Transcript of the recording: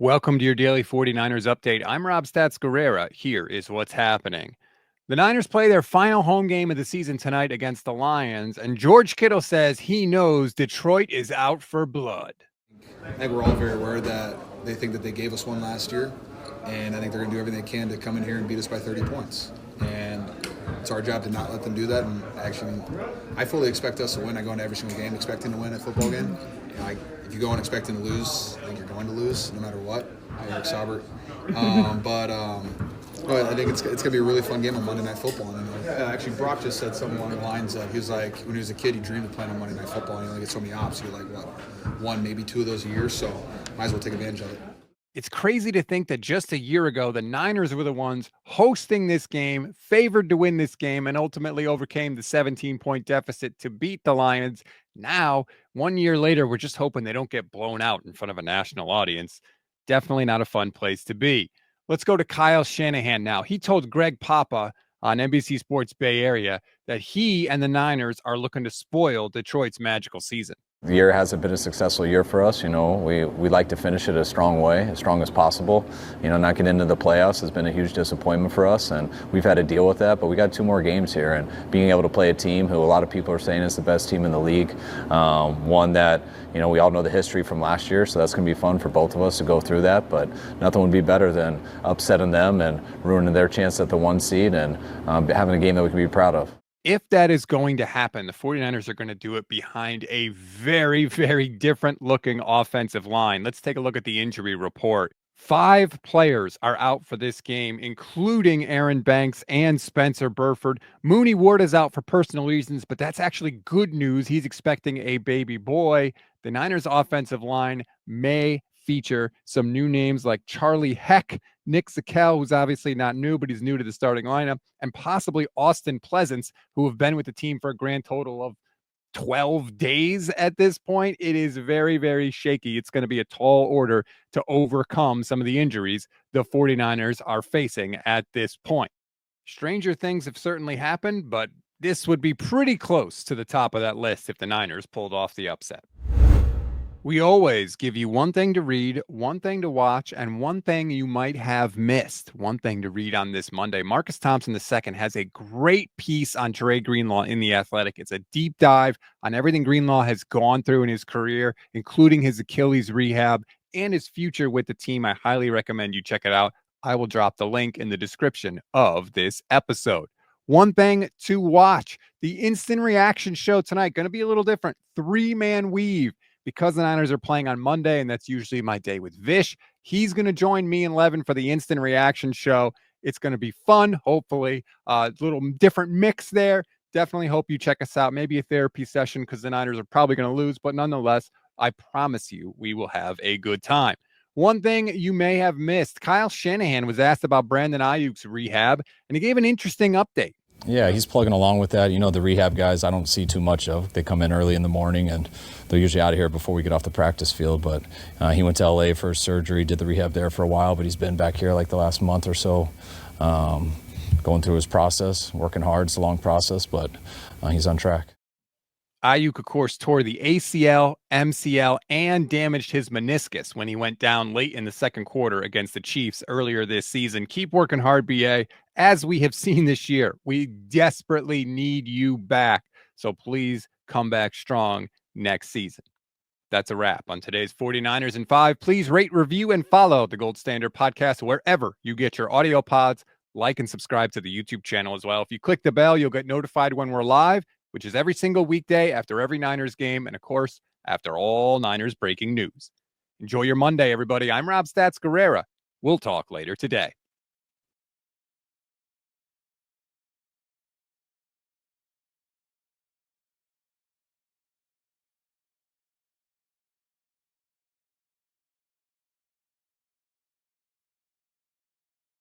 Welcome to your daily 49ers update. I'm Rob Stats Guerrera. Here is what's happening. The Niners play their final home game of the season tonight against the Lions, and George Kittle says he knows Detroit is out for blood. I think we're all very aware that they think that they gave us one last year, and I think they're going to do everything they can to come in here and beat us by 30 points. And it's our job to not let them do that. And actually, I fully expect us to win. I go into every single game expecting to win a football game. If you go in expecting to lose, I think you're going to lose no matter what. Eric Saubert. But I think it's going to be a really fun game on Monday Night Football. And actually, Brock just said something along the lines of, he was like, when he was a kid, he dreamed of playing on Monday Night Football, and he only gets so many ops. You're like, what, one, maybe two of those a year? So might as well take advantage of it. It's crazy to think that just a year ago, the Niners were the ones hosting this game, favored to win this game, and ultimately overcame the 17-point deficit to beat the Lions. Now, 1 year later, we're just hoping they don't get blown out in front of a national audience. Definitely not a fun place to be. Let's go to Kyle Shanahan now. He told Greg Papa on NBC Sports Bay Area that he and the Niners are looking to spoil Detroit's magical season. The year hasn't been a successful year for us. We like to finish it a strong way, as strong as possible. Not getting into the playoffs has been a huge disappointment for us, and we've had to deal with that. But we got 2 more games here, and being able to play a team who a lot of people are saying is the best team in the league, one that we all know the history from last year, so that's going to be fun for both of us to go through that. But nothing would be better than upsetting them and ruining their chance at the 1 seed and having a game that we can be proud of. If that is going to happen, the 49ers are going to do it behind a very, very different looking offensive line. Let's take a look at the injury report. 5 players are out for this game, including Aaron Banks and Spencer Burford. Mooney Ward is out for personal reasons, but that's actually good news. He's expecting a baby boy. The Niners offensive line may feature some new names like Charlie Heck, Nick Zakel, who's obviously not new, but he's new to the starting lineup, and possibly Austin Pleasance, who have been with the team for a grand total of 12 days at this point. It is very, very shaky. It's going to be a tall order to overcome some of the injuries the 49ers are facing at this point. Stranger things have certainly happened, but this would be pretty close to the top of that list if the Niners pulled off the upset. We always give you one thing to read, one thing to watch, and one thing you might have missed. One thing to read on this Monday. Marcus Thompson II has a great piece on Dre Greenlaw in The Athletic. It's a deep dive on everything Greenlaw has gone through in his career, including his Achilles rehab and his future with the team. I highly recommend you check it out. I will drop the link in the description of this episode. One thing to watch, the Instant Reaction show tonight. Going to be a little different. 3-man weave. Because the Niners are playing on Monday, and that's usually my day with Vish, he's going to join me and Levin for the Instant Reaction show. It's going to be fun, hopefully. A little different mix there. Definitely hope you check us out. Maybe a therapy session because the Niners are probably going to lose, but nonetheless, I promise you we will have a good time. One thing you may have missed, Kyle Shanahan was asked about Brandon Aiyuk's rehab, and he gave an interesting update. Yeah, he's plugging along with that. The rehab guys I don't see too much of. They come in early in the morning, and they're usually out of here before we get off the practice field. But he went to L.A. for surgery, did the rehab there for a while, but he's been back here like the last month or so, going through his process, working hard. It's a long process, but he's on track. Aiyuk, of course, tore the ACL, MCL, and damaged his meniscus when he went down late in the second quarter against the Chiefs earlier this season. Keep working hard, BA. As we have seen this year, we desperately need you back. So please come back strong next season. That's a wrap on today's 49ers in 5. Please rate, review, and follow the Gold Standard Podcast wherever you get your audio pods. Like and subscribe to the YouTube channel as well. If you click the bell, you'll get notified when we're live, which is every single weekday after every Niners game, and of course, after all Niners breaking news. Enjoy your Monday, everybody. I'm Rob Stats Guerrera. We'll talk later today.